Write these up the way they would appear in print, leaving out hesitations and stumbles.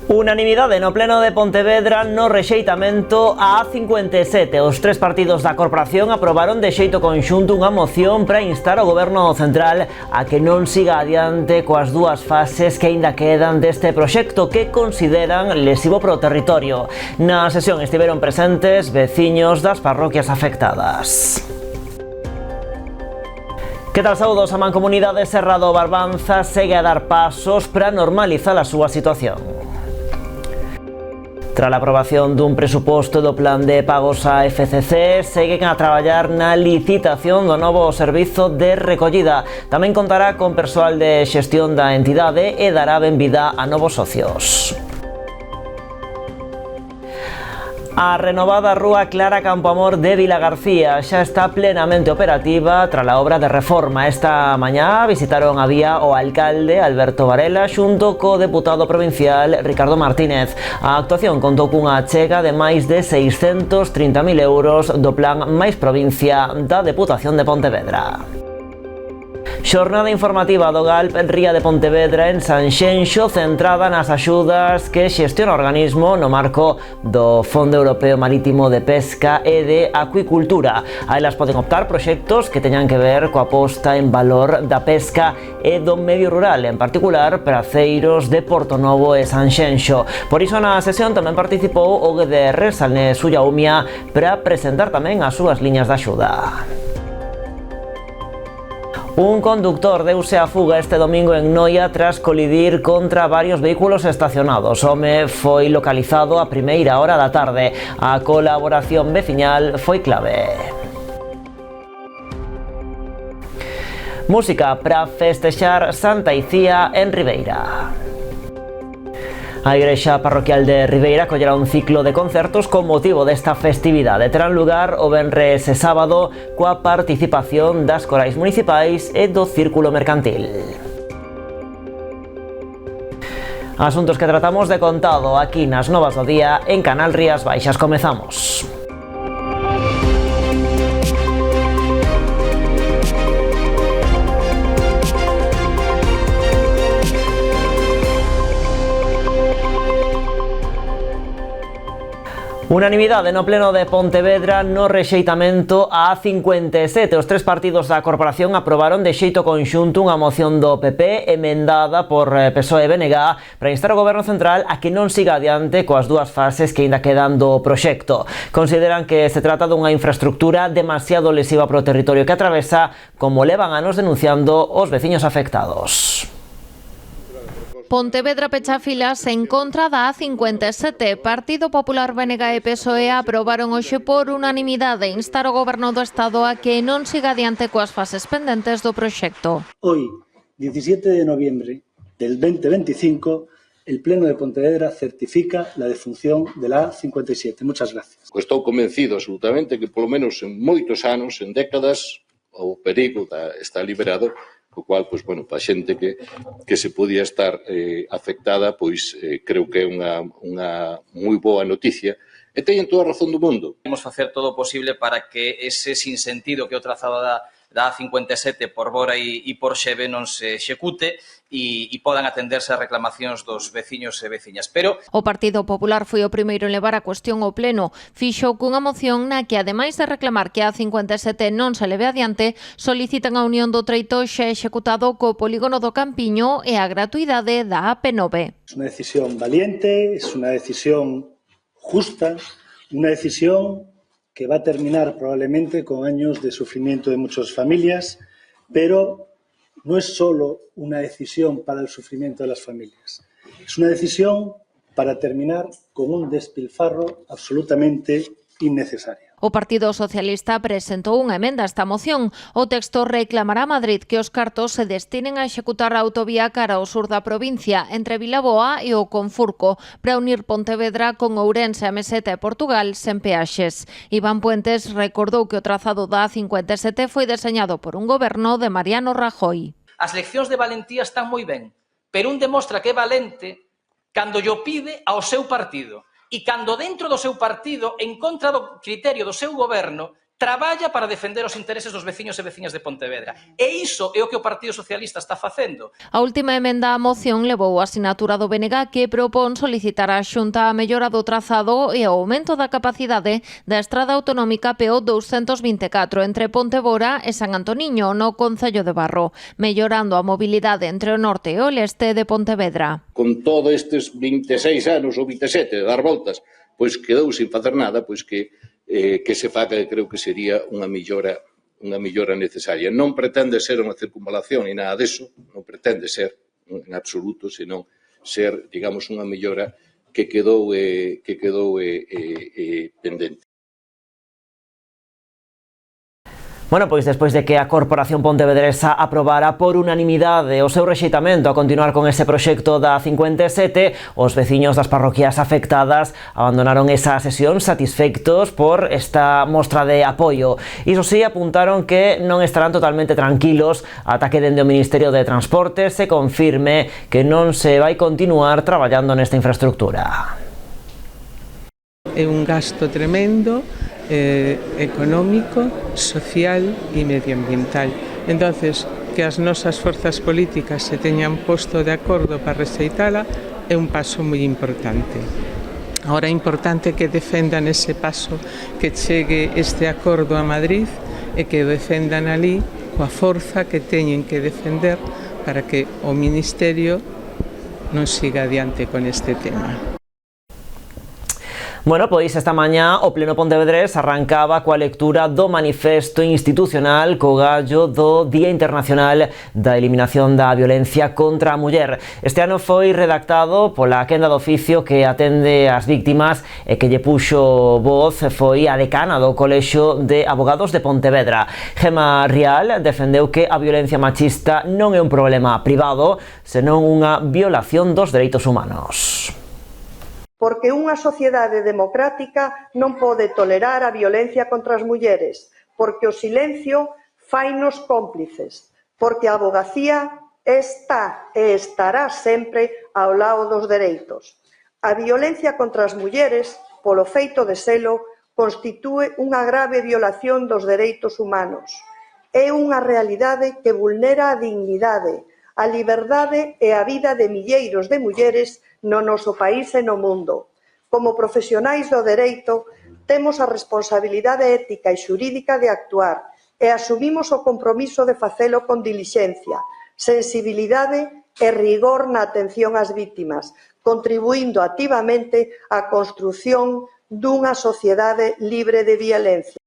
Unanimidade no pleno de Pontevedra no rexeitamento á A57. Os tres partidos da corporación aprobaron de xeito conxunto unha moción para instar ao goberno central a que non siga adiante coas dúas fases que aínda quedan deste proxecto que consideran lesivo para o territorio. Na sesión estiveron presentes veciños das parroquias afectadas. Que tal, saúdos? A Mancomunidade Serra do Barbanza segue a dar pasos para normalizar a súa situación. Tras a aprobación dun presuposto do plan de pagos a FCC, seguen a traballar na licitación do novo servizo de recollida. Tamén contará con persoal de xestión da entidade e dará benvida a novos socios. A renovada rúa Clara Campoamor de Vilagarcía xa está plenamente operativa tras a obra de reforma. Esta mañá visitaron a vía o alcalde Alberto Varela xunto co deputado provincial Ricardo Martínez. A actuación contou cunha achega de máis de 630.000 euros do plan Mais Provincia da Deputación de Pontevedra. Xornada informativa do GALP Ría de Pontevedra en Sanxenxo, centrada nas axudas que xestiona o organismo no marco do Fondo Europeo Marítimo de Pesca e de Acuicultura. A elas poden optar proxectos que teñan que ver coa posta en valor da pesca e do medio rural, en particular praceiros de Portonovo e Sanxenxo. Por iso na sesión tamén participou o GDR Salnés Ullaumia para presentar tamén as súas liñas de axuda. Un conductor deuse a fuga este domingo en Noia tras colidir contra varios vehículos estacionados. O home foi localizado a primeira hora da tarde. A colaboración veciñal foi clave. Música para festexar Santa Icía en Ribeira. A Igrexa Parroquial de Ribeira collerá un ciclo de concertos con motivo desta festividade. Terán lugar o venres e sábado coa participación das corais municipais e do Círculo Mercantil. Asuntos que tratamos de contado aquí nas Novas do Día en Canal Rías Baixas. Comezamos. Unanimidade no pleno de Pontevedra no rexeitamento á A57. Os tres partidos da corporación aprobaron de xeito conxunto unha moción do PP emendada por PSOE e BNG para instar o goberno central a que non siga adiante coas dúas fases que aínda quedan do proxecto. Consideran que se trata dunha infraestructura demasiado lesiva para o territorio que atravesa, como levan anos denunciando os veciños afectados. Pontevedra pecha filas en contra da A57. Partido Popular, BNG e PSOE aprobaron hoxe por unanimidade instar o Goberno do Estado a que non siga adiante coas fases pendentes do proxecto. Hoy, 17 de noviembre del 2025, el Pleno de Pontevedra certifica la defunción de la A57. Muchas gracias. Estou convencido absolutamente que polo menos en moitos anos, en décadas, o perigo está liberado, co cual, pois, bueno, para a xente que se podía estar afectada, pois creo que é unha moi boa noticia e teñen toda a razón do mundo. Vamos facer todo o posible para que ese sinsentido que o trazado da A57 por Bora e por Xeve non se execute e podan atenderse as reclamacións dos veciños e veciñas. Pero o Partido Popular foi o primeiro en levar a cuestión ao pleno. Fixo cunha moción na que, ademais de reclamar que a A57 non se leve adiante, solicitan a unión do treito xa executado co polígono do Campiño e a gratuidade da AP9. Es una decisión valiente, es una decisión justa, una decisión que va a terminar probablemente con años de sufrimiento de muchas familias, pero no es solo una decisión para el sufrimiento de las familias, es una decisión para terminar con un despilfarro absolutamente innecesario. O Partido Socialista presentou unha emenda a esta moción. O texto reclamará a Madrid que os cartos se destinen a executar a autovía cara ao sur da provincia, entre Vilaboa e o Confurco, para unir Pontevedra con Ourense, a Meseta e Portugal sen peaxes. Iván Puentes recordou que o trazado da A57 foi deseñado por un goberno de Mariano Rajoy. As leccións de valentía están moi ben, pero un demostra que é valente cando llo pide ao seu partido. E cando dentro do seu partido, en contra do criterio do seu goberno, traballa para defender os intereses dos veciños e veciñas de Pontevedra. E iso é o que o Partido Socialista está facendo. A última emenda á moción levou a asinatura do BNG, que propón solicitar á Xunta a mellora do trazado e o aumento da capacidade da estrada autonómica PO 224 entre Pontebora e San Antoniño, no Concello de Barro, mellorando a mobilidade entre o norte e o leste de Pontevedra. Con todos estes 26 anos ou 27 de dar voltas, pois quedou sin facer nada, pois que se faga, creo que sería unha mellora necesaria. Non pretende ser unha circunvalación ni nada deso, non pretende ser en absoluto, senón ser, digamos, unha mellora que quedou pendente. Bueno, pois despois de que a Corporación Pontevedresa aprobara por unanimidade o seu rexeitamento a continuar con ese proxecto da 57, os veciños das parroquias afectadas abandonaron esa sesión satisfeitos por esta mostra de apoio. Iso sí, apuntaron que non estarán totalmente tranquilos ata que dende o Ministerio de Transportes se confirme que non se vai continuar traballando nesta infraestructura. É un gasto tremendo, económico, social e medioambiental. Entonces, que as nosas forzas políticas se teñan posto de acordo para rexeitala é un paso moi importante. Ahora é importante que defendan ese paso, que chegue este acordo a Madrid e que o defendan ali coa forza que teñen que defender para que o Ministerio non siga adiante con este tema. Bueno, pois esta mañá o Pleno Pontevedrés arrancaba coa lectura do manifesto institucional co gallo do Día Internacional da Eliminación da Violencia contra a Muller. Este ano foi redactado pola quenda do oficio que atende as víctimas e que lle puxo voz foi a decana do Colexio de Abogados de Pontevedra. Gema Rial defendeu que a violencia machista non é un problema privado, senón unha violación dos dereitos humanos. Porque unha sociedade democrática non pode tolerar a violencia contra as mulleres, porque o silencio fainos cómplices, porque a avogacía está e estará sempre ao lado dos dereitos. A violencia contra as mulleres, polo feito de selo, constitúe unha grave violación dos dereitos humanos. É unha realidade que vulnera a dignidade, a liberdade e a vida de milleiros de mulleres no noso país e no mundo. Como profesionais do dereito, temos a responsabilidade ética e xurídica de actuar e asumimos o compromiso de facelo con dilixencia, sensibilidade e rigor na atención ás vítimas, contribuindo activamente á construción dunha sociedade libre de violencia.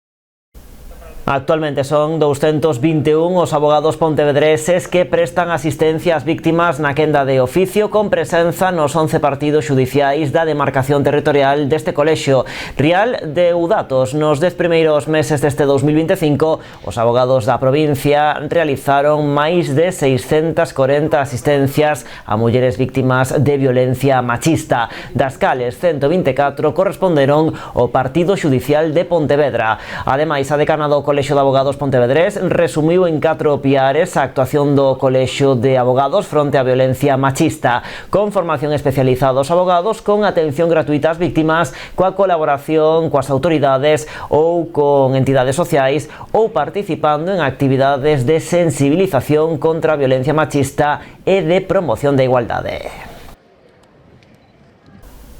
Actualmente son 221 os abogados pontevedreses que prestan asistencia ás víctimas na quenda de oficio con presenza nos 11 partidos xudiciais da demarcación territorial deste colexio. Rial deu datos. Nos 10 primeiros meses deste 2025, os abogados da provincia realizaron máis de 640 asistencias a mulleres víctimas de violencia machista, das cales 124 corresponderon ao partido xudicial de Pontevedra. Ademais, a decana do Colexio de Abogados Pontevedrés resumiu en 4 piares a actuación do Colexio de Abogados fronte á violencia machista, con formación especializada aos abogados, con atención gratuita ás víctimas, coa colaboración coas autoridades ou con entidades sociais ou participando en actividades de sensibilización contra a violencia machista e de promoción da igualdade.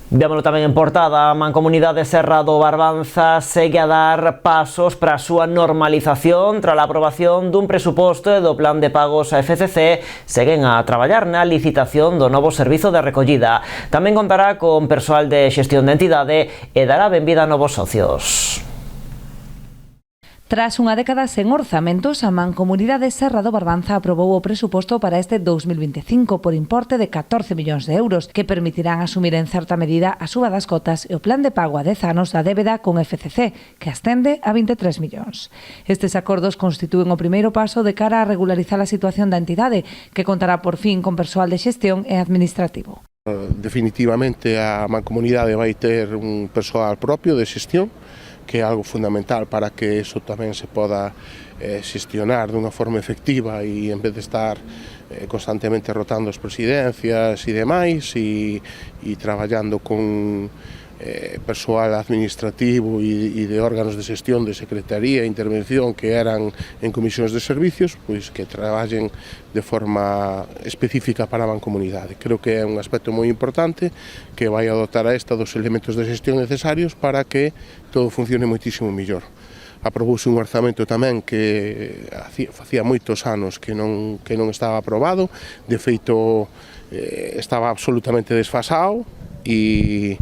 Vémolo tamén en portada. A Mancomunidade Serra do Barbanza segue a dar pasos para a súa normalización tras a aprobación dun presuposto e do plan de pagos a FCC. Seguen a traballar na licitación do novo servizo de recollida. Tamén contará con persoal de xestión de entidade e dará benvida a novos socios. Tras unha década sen orzamentos, a Mancomunidade Serra do Barbanza aprobou o presuposto para este 2025 por importe de 14 millóns de euros, que permitirán asumir en certa medida a suba das cotas e o plan de pago a 10 anos da débeda con FCC, que ascende a 23 millóns. Estes acordos constitúen o primeiro paso de cara a regularizar a situación da entidade, que contará por fin con persoal de xestión e administrativo. Definitivamente a Mancomunidade vai ter un persoal propio de xestión, que é algo fundamental para que eso tamén se poda xestionar dunha forma efectiva e en vez de estar constantemente rotando as presidencias e demais e traballando con persoal administrativo e de órganos de xestión de secretaría e intervención que eran en comisións de servicios, pois que traballen de forma específica para a mancomunidade. Creo que é un aspecto moi importante que vai a dotar a esta dos elementos de xestión necesarios para que todo funcione moitísimo mellor. Aprobouse un orzamento tamén que facía moitos anos que non estaba aprobado, de feito estaba absolutamente desfasado e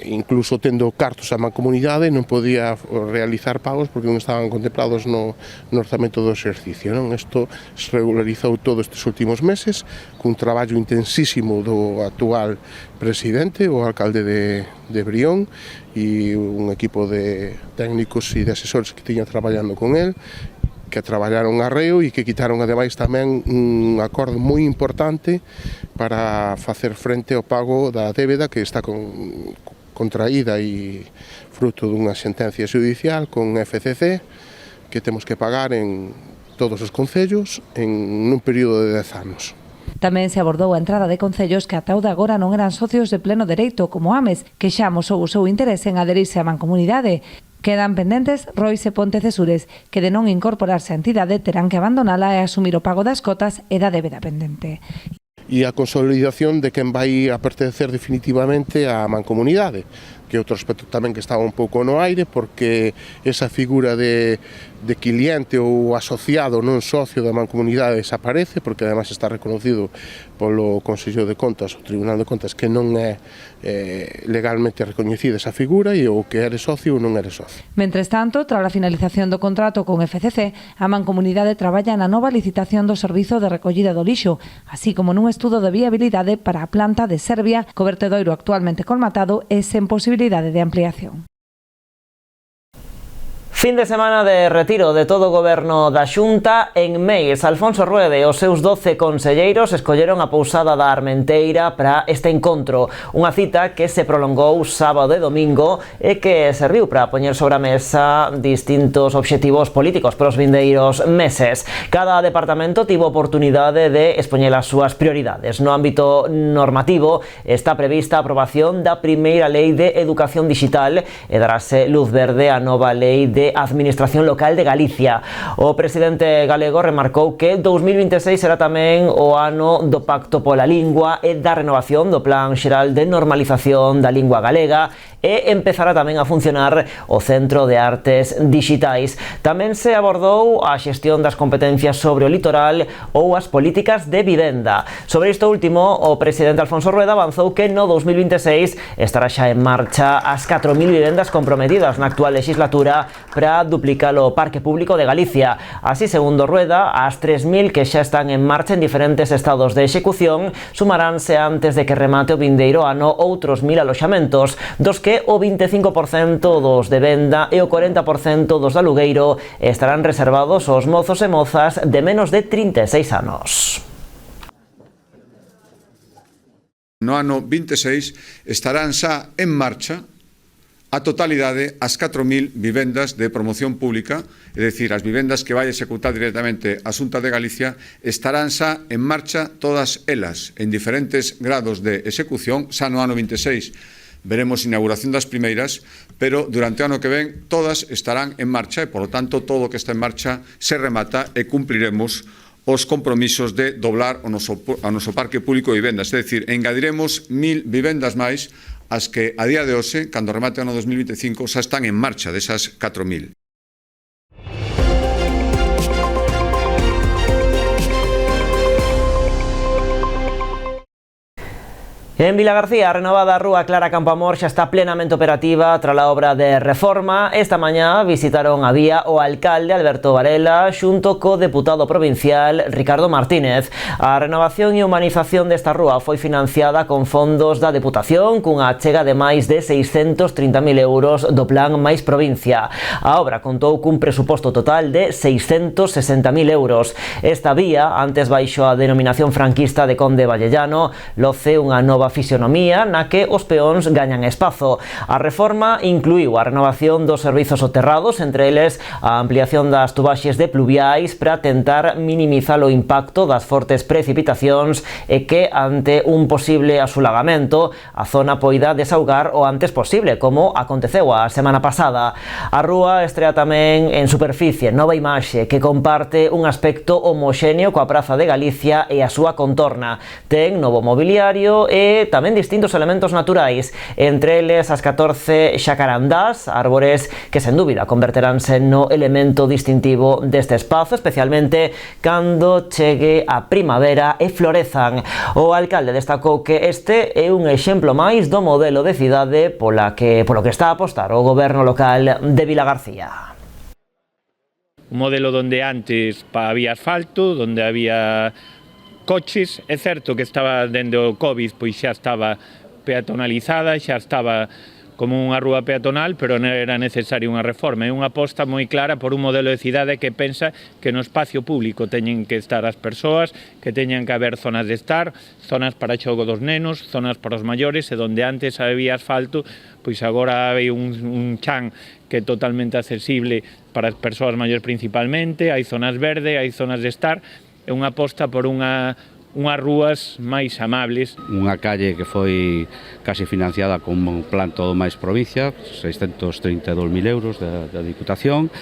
incluso tendo cartos a mancomunidade non podía realizar pagos porque non estaban contemplados no orzamento do exercicio. Isto se regularizou todos estes últimos meses cun traballo intensísimo do actual presidente, o alcalde de Brión, e un equipo de técnicos e de asesores que tiñan traballando con él, que traballaron arreo e que quitaron ademais tamén un acordo moi importante para facer frente ao pago da débeda que está contraída e fruto dunha sentencia judicial con FCC que temos que pagar en todos os concellos en un período de 10 anos. Tamén se abordou a entrada de concellos que ata o de agora non eran socios de pleno dereito, como Ames, que xa amosou o seu interese en aderirse á mancomunidade. Quedan pendentes Rois e Pontecesures, que de non incorporarse á entidade terán que abandonala e asumir o pago das cotas e da débeda pendente. E a consolidación de quen vai a pertencer definitivamente á mancomunidade, que é outro aspecto tamén que estaba un pouco no aire, porque esa figura de cliente ou asociado non socio da mancomunidade desaparece, porque ademais está reconocido polo Consello de Contas, o Tribunal de Contas, que non é legalmente recoñecida esa figura e o que eres socio ou non eres socio. Mentres tanto, tras a finalización do contrato con FCC, a mancomunidade traballa na nova licitación do servizo de recollida do lixo, así como nun estudo de viabilidade para a planta de Serbia, co vertedoiro actualmente colmatado e sen posibilidade de ampliación. Fin de semana de retiro de todo o goberno da Xunta. En Meis, Alfonso Rueda e os seus 12 conselleiros escolleron a pousada da Armenteira para este encontro. Unha cita que se prolongou sábado e domingo e que serviu para poñer sobre a mesa distintos obxectivos políticos para os vindeiros meses. Cada departamento tivo oportunidade de expoñer as súas prioridades. No ámbito normativo está prevista a aprobación da primeira lei de educación digital e darase luz verde á nova lei de Administración Local de Galicia. O presidente galego remarcou que 2026 será tamén o ano do Pacto pola Lingua e da renovación do Plan Xeral de Normalización da Lingua Galega e empezará tamén a funcionar o Centro de Artes Digitais. Tamén se abordou a xestión das competencias sobre o litoral ou as políticas de vivenda. Sobre isto último, o presidente Alfonso Rueda avanzou que no 2026 estará xa en marcha as 4.000 vivendas comprometidas na actual legislatura para duplicar o parque público de Galicia. Así, segundo Rueda, as 3.000 que xa están en marcha en diferentes estados de execución sumaránse antes de que remate o vindeiro ano outros 1.000 aloxamentos, dos que o 25% dos de venda e o 40% dos de alugueiro estarán reservados aos mozos e mozas de menos de 36 anos. No ano 26 estarán xa en marcha a totalidade as 4.000 vivendas de promoción pública, é dicir, as vivendas que vai executar directamente a Xunta de Galicia, estarán xa en marcha todas elas, en diferentes grados de execución. Xa no ano 26 veremos inauguración das primeiras, pero durante o ano que ven todas estarán en marcha e, polo tanto, todo o que está en marcha se remata e cumpriremos os compromisos de doblar o noso parque público de vivendas, é dicir, engadiremos 1.000 vivendas máis as que a día de hoxe, cando remate o ano 2025, xa están en marcha desas 4.000. En Vilagarcía, a renovada rúa Clara Campoamor xa está plenamente operativa tras a obra de reforma. Esta mañá visitaron a vía o alcalde Alberto Varela xunto co deputado provincial Ricardo Martínez. A renovación e humanización desta rúa foi financiada con fondos da Deputación cunha achega de máis de 630.000 euros do Plan Máis Provincia. A obra contou cun presuposto total de 660.000 euros. Esta vía, antes baixo a denominación franquista de Conde Vallellano, loce unha nova fisionomía na que os peóns gañan espazo. A reforma incluiu a renovación dos servizos soterrados, entre eles a ampliación das tubaxes de pluviais para tentar minimizar o impacto das fortes precipitacións e que, ante un posible asulagamento, a zona poida desaugar o antes posible, como aconteceu a semana pasada. A rúa estrea tamén en superficie nova imaxe que comparte un aspecto homoxéneo coa Praza de Galicia e a súa contorna. Ten novo mobiliario e tamén distintos elementos naturais, entre eles as 14 xacarandás, árbores que sen dúbida converteránse no elemento distintivo deste espazo, especialmente cando chegue a primavera e florezan. O alcalde destacou que este é un exemplo máis do modelo de cidade polo que está a apostar o goberno local de Vilagarcía. Un modelo donde antes había asfalto, donde había coches. É certo que estaba dende o Covid, pois xa estaba peatonalizada, xa estaba como unha rúa peatonal, pero non era necesaria unha reforma. É unha aposta moi clara por un modelo de cidade que pensa que no espacio público teñen que estar as persoas, que teñan que haber zonas de estar, zonas para xogo dos nenos, zonas para os maiores, e donde antes había asfalto, pois agora hai un chan que é totalmente accesible para as persoas maiores principalmente, hai zonas verdes, hai zonas de estar, é unha aposta por unhas rúas máis amables. Unha calle que foi casi financiada con un plan todo máis provincia, 632.000 euros da Diputación,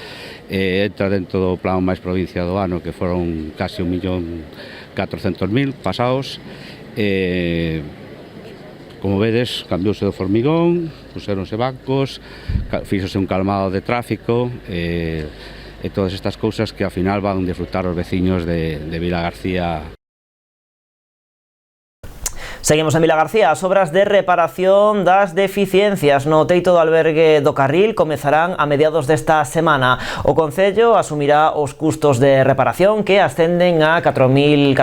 entra dentro do plan máis provincia do ano, que foron casi 1.400.000 pasados. Como vedes, cambiouse do formigón, puseronse bancos, fíxose un calmado de tráfico, e todas estas cousas que ao final van disfrutar os veciños de Vilagarcía. Seguimos en Vilagarcía. As obras de reparación das deficiencias no teito do albergue do Carril comezarán a mediados desta semana. O Concello asumirá os custos de reparación, que ascenden a 4.400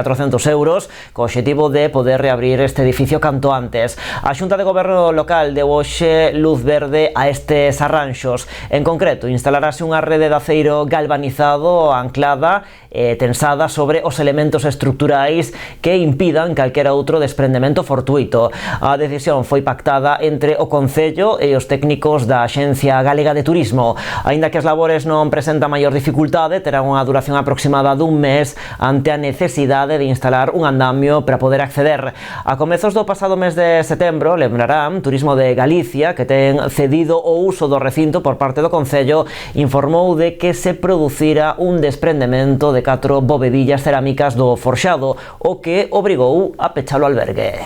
euros, co obxectivo de poder reabrir este edificio canto antes. A Xunta de Goberno local deu hoxe luz verde a estes arranxos. En concreto, instalarase unha rede de aceiro galvanizado anclada e tensada sobre os elementos estruturais que impidan calquera outro desprendemento fortuito. A decisión foi pactada entre o Concello e os técnicos da Axencia Galega de Turismo. Aínda que as labores non presentan maior dificultade, terán unha duración aproximada dun mes ante a necesidade de instalar un andamio para poder acceder. A comezos do pasado mes de setembro, lembrarán, Turismo de Galicia, que ten cedido o uso do recinto por parte do Concello, informou de que se producira un desprendemento de 4 bovedillas cerámicas do forxado, o que obrigou a pechar o albergue.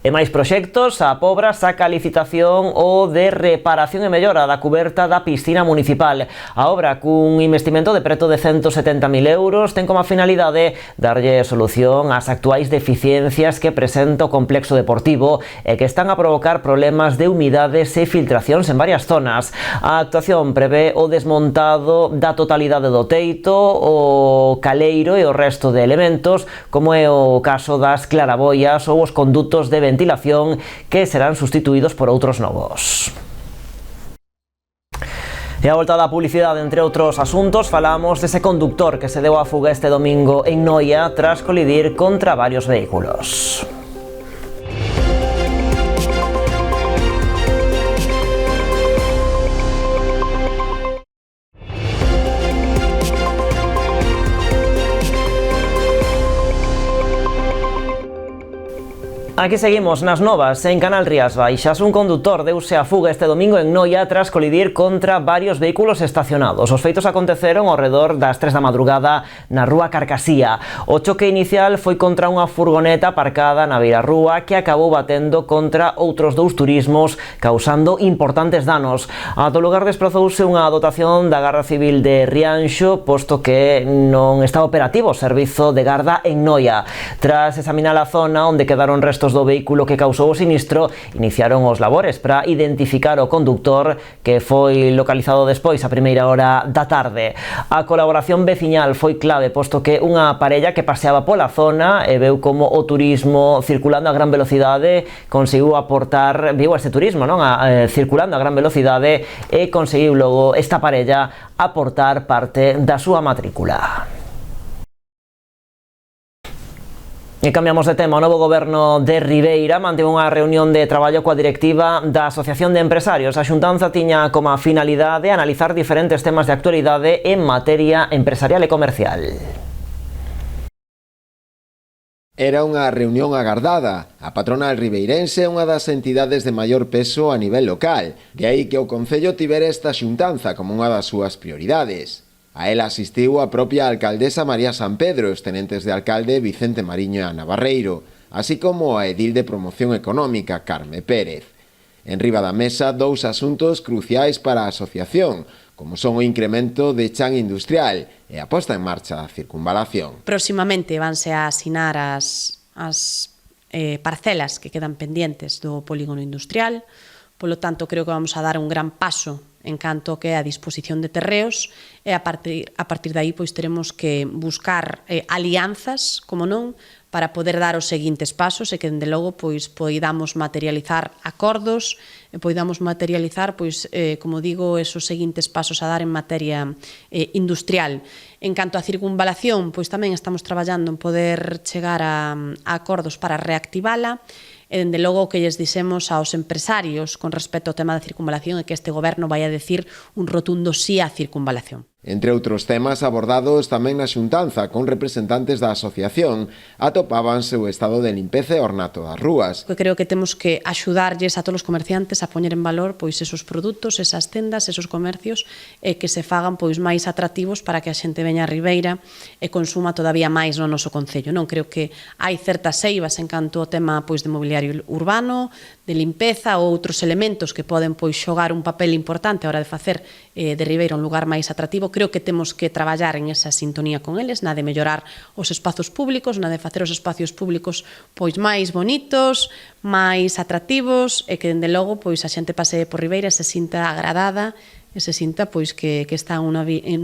E máis proxectos, a Pobra saca a licitación o de reparación e mellora da cuberta da piscina municipal. A obra, cun investimento de preto de 170.000 euros, ten como finalidade darlle solución ás actuais deficiencias que presenta o complexo deportivo e que están a provocar problemas de humidades e filtracións en varias zonas. A actuación prevé o desmontado da totalidade do teito, o caleiro e o resto de elementos, como é o caso das claraboias ou os condutos de ventilación, que serán sustituídos por outros novos. E a volta da publicidade, entre outros asuntos, falamos dese conductor que se deu a fuga este domingo en Noia tras colidir contra varios vehículos. Aquí seguimos nas novas en Canal Rías Baixas. Un condutor deuse a fuga este domingo en Noia tras colidir contra varios vehículos estacionados. Os feitos aconteceron ao redor das 3 da madrugada na rúa Carcasía. O choque inicial foi contra unha furgoneta aparcada na beirarrúa que acabou batendo contra outros 2 turismos, causando importantes danos. Ata o lugar desprazouse unha dotación da Garda Civil de Rianxo, posto que non estaba operativo o servizo de garda en Noia. Tras examinar a zona onde quedaron restos do vehículo que causou o sinistro, iniciaron os labores para identificar o conductor, que foi localizado despois a primeira hora da tarde. A colaboración veciñal foi clave, posto que unha parella que paseaba pola zona e veu como o turismo circulando a gran velocidade conseguiu aportar, viu este turismo, non? Circulando a gran velocidade, e conseguiu logo esta parella aportar parte da súa matrícula. E cambiamos de tema. O novo goberno de Ribeira manteve unha reunión de traballo coa directiva da Asociación de Empresarios. A xuntanza tiña como finalidade analizar diferentes temas de actualidade en materia empresarial e comercial. Era unha reunión agardada. A patronal ribeirense é unha das entidades de maior peso a nivel local, de aí que o Concello tivera esta xuntanza como unha das súas prioridades. A ela asistiu a propia alcaldesa María San Pedro e os tenentes de alcalde Vicente Mariño e Ana Barreiro, así como a edil de Promoción Económica Carme Pérez. En riba da mesa, dous asuntos cruciais para a asociación, como son o incremento de chan industrial e a posta en marcha da circunvalación. Próximamente vanse a asinar as parcelas que quedan pendientes do polígono industrial, polo tanto creo que vamos a dar un gran paso en canto que é a disposición de terreos e a partir de aí pois teremos que buscar alianzas, como non, para poder dar os seguintes pasos e que dende logo pois poidamos materializar acordos e poidamos materializar pois como digo esos seguintes pasos a dar en materia industrial. En canto á circunvalación, pois tamén estamos traballando en poder chegar a acordos para reactivala. E dende logo o que lles dixemos aos empresarios con respecto ao tema da circunvalación é que este goberno vai a decir un rotundo sí á circunvalación. Entre outros temas abordados tamén na xuntanza con representantes da asociación, atopábanse o estado de limpeza e ornato das rúas. Creo que temos que axudarlles a todos os comerciantes a poñer en valor pois esos produtos, esas tendas, esos comercios e que se fagan pois máis atractivos para que a xente veña a Ribeira e consuma todavía máis no noso concello. Non creo que hai certas eivas en canto ao tema pois de mobiliario urbano, de limpeza ou outros elementos que poden pois xogar un papel importante a hora de facer de Ribeira un lugar máis atractivo. Creo que temos que traballar en esa sintonía con eles, na de mellorar os espazos públicos, na de facer os espacios públicos pois máis bonitos, máis atractivos e que dende logo pois a xente pasee por Ribeira e se sinta agradada e se sinta pois que está en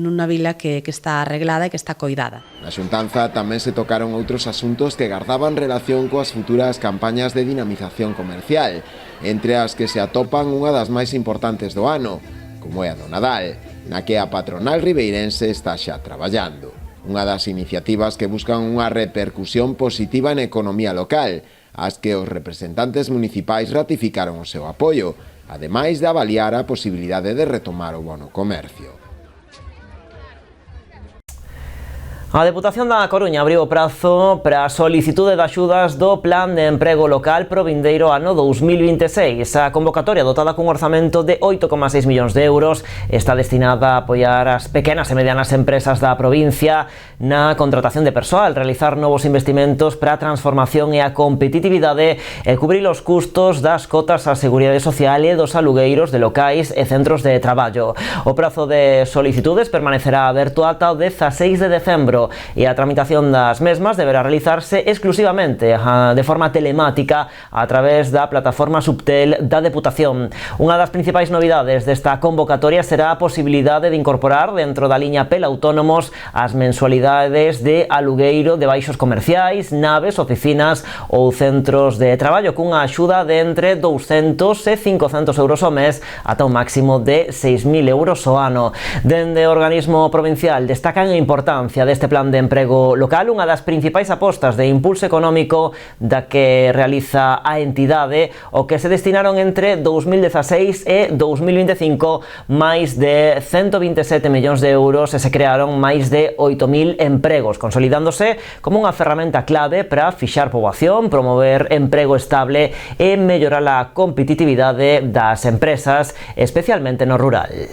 unha vila que está arreglada e que está coidada. Na xuntanza tamén se tocaron outros asuntos que gardaban relación coas futuras campañas de dinamización comercial, entre as que se atopan unha das máis importantes do ano, como é a do Nadal, na que a patronal ribeirense está xa traballando. Unha das iniciativas que buscan unha repercusión positiva na economía local, ás que os representantes municipais ratificaron o seu apoio, ademais de avaliar a posibilidade de retomar o bono comercio. A Deputación da Coruña abriu o prazo para a solicitude de axudas do Plan de Emprego Local pro vindeiro ano 2026. A convocatoria, dotada cun orzamento de 8,6 millóns de euros, está destinada a apoiar as pequenas e medianas empresas da provincia na contratación de persoal, realizar novos investimentos para a transformación e a competitividade e cubrir os custos das cotas á Seguridade Social e dos alugueiros de locais e centros de traballo. O prazo de solicitudes permanecerá aberto ata o 16 de decembro e a tramitación das mesmas deberá realizarse exclusivamente de forma telemática a través da plataforma Subtel da Deputación. Unha das principais novidades desta convocatoria será a posibilidade de incorporar dentro da liña PEL autónomos as mensualidades de alugueiro de baixos comerciais, naves, oficinas ou centros de traballo cunha axuda de entre 200 e 500 euros ao mes ata un máximo de 6.000 euros ao ano. Dende o organismo provincial destacan a importancia deste plan de emprego local, unha das principais apostas de impulso económico da que realiza a entidade, o que se destinaron entre 2016 e 2025 máis de 127 millóns de euros e se crearon máis de 8.000 empregos, consolidándose como unha ferramenta clave para fixar poboación, promover emprego estable e mellorar a competitividade das empresas, especialmente no rural.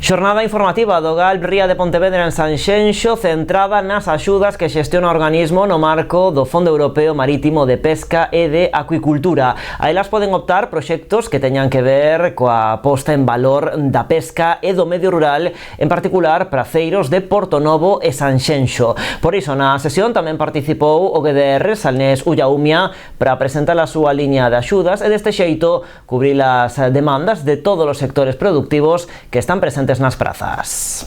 Xornada informativa do GALP Ría de Pontevedra en Sanxenxo centrada nas axudas que xestiona o organismo no marco do Fondo Europeo Marítimo de Pesca e de Acuicultura. A elas poden optar proxectos que teñan que ver coa posta en valor da pesca e do medio rural, en particular praceiros de Portonovo e Sanxenxo. Por iso, na sesión tamén participou o GDR Salnés Ullaumia para presentar a súa liña de axudas e deste xeito cubrir as demandas de todos os sectores productivos que están presentes nas prazas.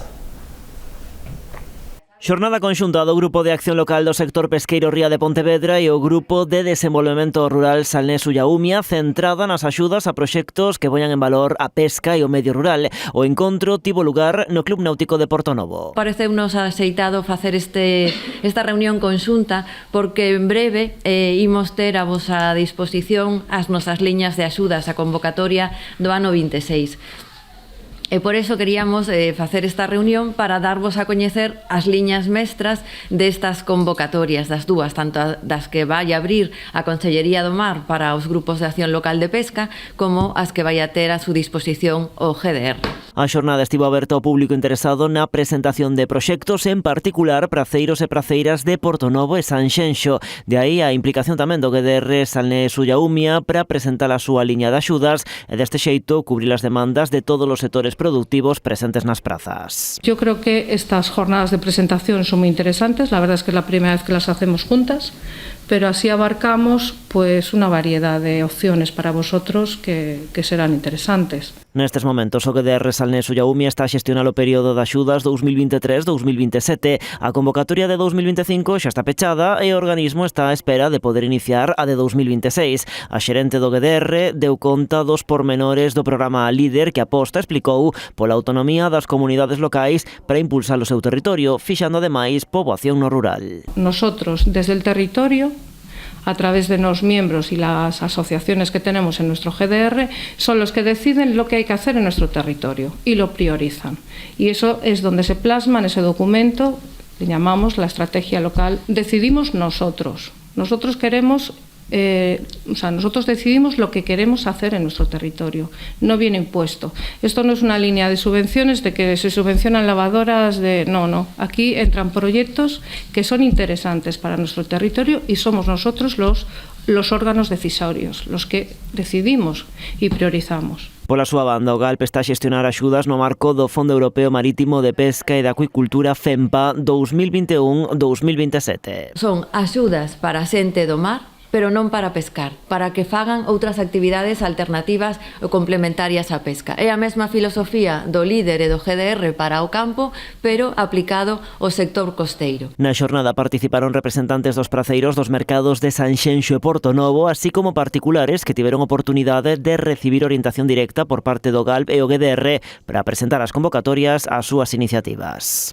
Xornada conxunta do Grupo de Acción Local do Sector Pesqueiro Ría de Pontevedra e o Grupo de Desenvolvemento Rural Salnés Ullaumia, centrada nas axudas a proxectos que poñan en valor a pesca e o medio rural. O encontro tivo lugar no Club Náutico de Portonovo. Pareceunos axeitado facer esta reunión conxunta porque en breve imos ter a vosa disposición as nosas liñas de axudas a convocatoria do ano 26. E por eso queríamos facer esta reunión para darvos a coñecer as liñas mestras destas convocatorias, das dúas, tanto das que vai abrir a Consellería do Mar para os grupos de acción local de pesca, como as que vai a ter a súa disposición o GDR. A xornada estivo aberta ao público interesado na presentación de proxectos, en particular praceiros e praceiras de Portonovo e Sanxenxo. De aí a implicación tamén do GDR Salnés Ullaumia para presentar a súa liña de axudas e deste xeito cubrir as demandas de todos os sectores productivos presentes nas prazas. Yo creo que estas jornadas de presentación son muy interesantes, la verdad es que es la primera vez que las hacemos juntas, pero así abarcamos pues una variedad de opciones para vosotros que serán interesantes. Nestes momentos, o GDR Salnés Ullaumia está a xestionar o período de axudas 2023-2027. A convocatoria de 2025 xa está pechada e o organismo está á espera de poder iniciar a de 2026. A xerente do GDR deu conta dos pormenores do programa Líder que aposta, explicou, pola autonomía das comunidades locais para impulsar o seu territorio, fixando ademais poboación no rural. Nosotros, desde el territorio, a través de los miembros y las asociaciones que tenemos en nuestro GDR, son los que deciden lo que hay que hacer en nuestro territorio y lo priorizan. Y eso es donde se plasma en ese documento, le llamamos la estrategia local. Decidimos nosotros. Nosotros queremos... nosotros decidimos lo que queremos hacer en nuestro territorio, no viene impuesto. Esto no es una línea de subvenciones de que se subvencionan lavadoras de... No, aquí entran proyectos que son interesantes para nuestro territorio y somos nosotros los órganos decisorios, los que decidimos y priorizamos. Pola súa banda, o GALP está a xestionar axudas no marco do Fondo Europeo Marítimo de Pesca e de Acuicultura FEMPA 2021-2027. Son axudas para a xente do mar, pero non para pescar, para que fagan outras actividades alternativas ou complementarias á pesca. É a mesma filosofía do Líder e do GDR para o campo, pero aplicado ao sector costeiro. Na xornada participaron representantes dos praceiros dos mercados de Sanxenxo e Portonovo, así como particulares que tiveron oportunidade de recibir orientación directa por parte do GALP e o GDR para presentar as convocatorias ás súas iniciativas.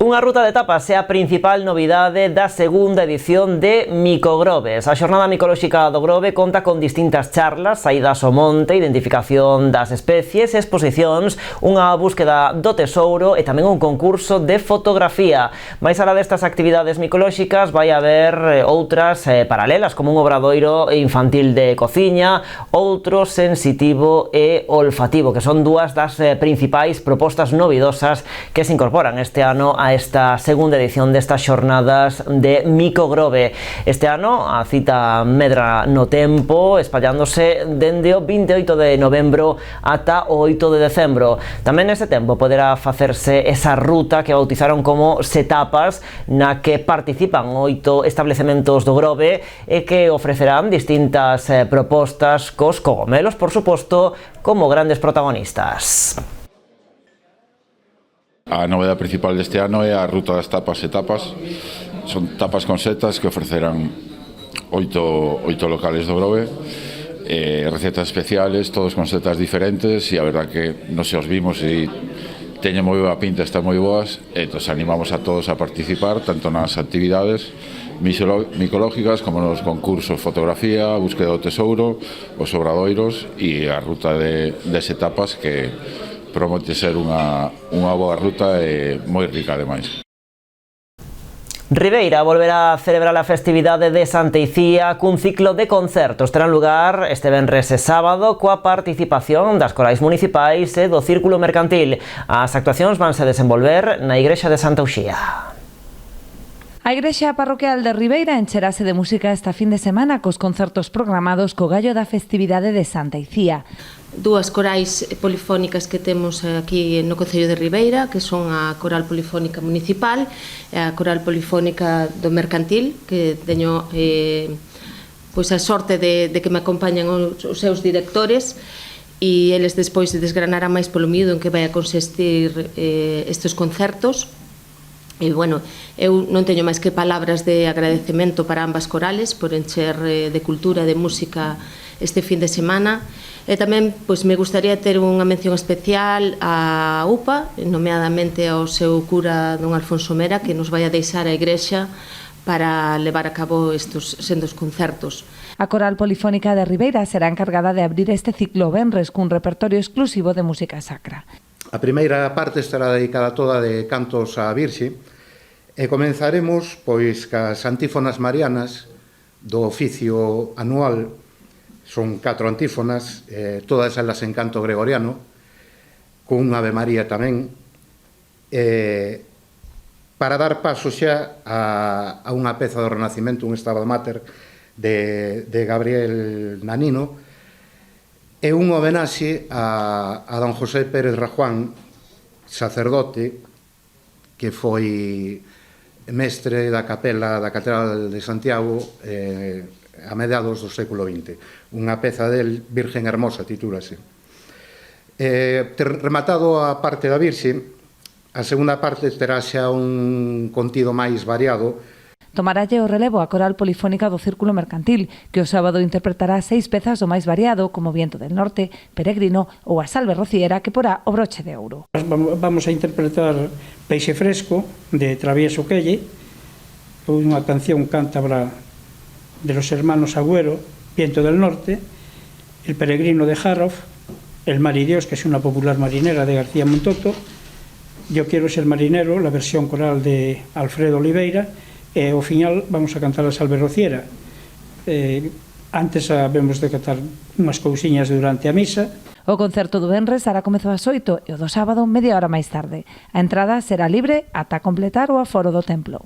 Unha ruta de tapas é a principal novidade da segunda edición de Micogrobes. A xornada micolóxica do Grove conta con distintas charlas, saídas ao monte, identificación das especies, exposicións, unha búsqueda do tesouro e tamén un concurso de fotografía. Mais alá destas actividades micolóxicas vai haber outras paralelas, como un obradoiro infantil de cociña, outro sensitivo e olfativo, que son dúas das principais propostas novidosas que se incorporan este ano a esta segunda edición destas xornadas de Micogrove. Este ano a cita medra no tempo, espallándose dende o 28 de novembro ata o 8 de decembro. Tamén nese tempo poderá facerse esa ruta que bautizaron como Setapas, na que participan 8 establecementos do Grove e que ofrecerán distintas propostas cos cogomelos, por suposto, como grandes protagonistas. A novedade principal deste ano é a ruta das tapas e tapas. Son tapas con setas que ofrecerán 8 locales do Grove, recetas especiales, todos con setas diferentes, e a verdad que non se os vimos e teñen moi boa pinta, están moi boas, e entón animamos a todos a participar tanto nas actividades micológicas como nos concursos fotografía, búsqueda do tesouro, os obradoiros e a ruta de tapas que promete ser unha boa ruta e moi rica ademais. Ribeira volverá a celebrar a festividade de Santa Icía cun ciclo de concertos. Terán lugar este venres e sábado coa participación das corais municipais e do Círculo Mercantil. As actuacións vanse desenvolver na Igrexa de Santa Uxía. A Igrexa Parroquial de Ribeira encherase de música esta fin de semana cos concertos programados co gallo da festividade de Santa Icía. Dúas corais polifónicas que temos aquí no Concello de Ribeira, que son a Coral Polifónica Municipal e a Coral Polifónica do Mercantil, que teño pois a sorte de que me acompañan os seus directores, e eles despois desgranarán máis polo miúdo en que vai a consistir estes concertos. E, bueno, eu non teño máis que palabras de agradecemento para ambas corales por encher de cultura e de música este fin de semana. E tamén pois, me gustaría ter unha mención especial á UPA, nomeadamente ao seu cura don Alfonso Mera, que nos vai a deixar a igrexa para levar a cabo estes sendos concertos. A Coral Polifónica de Ribeira será encargada de abrir este ciclo venres cun repertorio exclusivo de música sacra. A primeira parte estará dedicada toda de cantos á Virxe e comenzaremos pois cas antífonas marianas do oficio anual. Son 4 antífonas, todas elas en canto gregoriano, con Ave María tamén, para dar paso xa a unha peza do Renacimento, un Stabat Mater de Gabriel Nanino, e un homenaxe a don José Pérez Rajuán, sacerdote, que foi mestre da capela da Catedral de Santiago a mediados do século XX. Unha peza del Virgen Hermosa, titúlase. Rematado a parte da Virxe, a segunda parte terá xa un contido máis variado. Tomaralle o relevo a Coral Polifónica do Círculo Mercantil, que o sábado interpretará 6 pezas do máis variado, como Viento del Norte, Peregrino ou A Salve Rociera, que porá o broche de ouro. Vamos a interpretar Peixe Fresco, de Travieso Quelle, unha canción cántabra de los hermanos Agüero, Viento del Norte, El Peregrino de Jarroff, El Mar y Dios, que es una popular marinera de García Montoto, Yo quiero ser marinero, la versión coral de Alfredo Oliveira, e ao final vamos a cantar a Salve Rociera. Antes habemos de cantar unhas cousiñas durante a misa. O concerto do venres será comezo ás 8 e o do sábado media hora máis tarde. A entrada será libre ata completar o aforo do templo.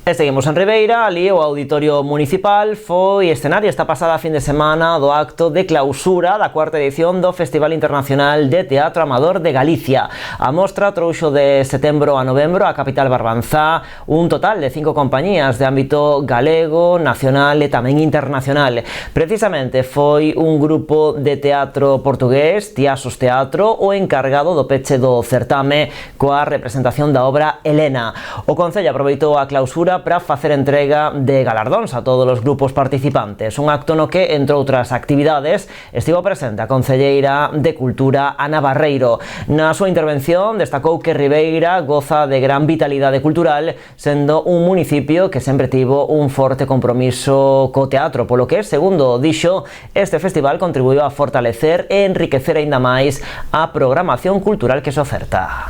E seguimos en Ribeira, ali o Auditorio Municipal foi escenario esta pasada fin de semana do acto de clausura da 4ª edición do Festival Internacional de Teatro Amador de Galicia. A mostra trouxo de setembro a novembro a capital barbanzá un total de 5 compañías de ámbito galego, nacional e tamén internacional. Precisamente foi un grupo de teatro portugués, Tiasos Teatro, o encargado do peche do certame coa representación da obra Helena. O Concello aproveitou a clausura para facer entrega de galardóns a todos os grupos participantes, un acto no que, entre outras actividades, estivo presente a concelleira de Cultura, Ana Barreiro. Na súa intervención destacou que Ribeira goza de gran vitalidade cultural, sendo un municipio que sempre tivo un forte compromiso co teatro, polo que, segundo dixo, este festival contribuiu a fortalecer e enriquecer aínda máis a programación cultural que se oferta.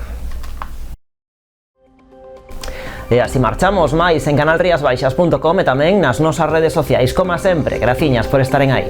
E así marchamos máis en canalriasbaixas.com e tamén nas nosas redes sociais. Como sempre, graciñas por estaren aí.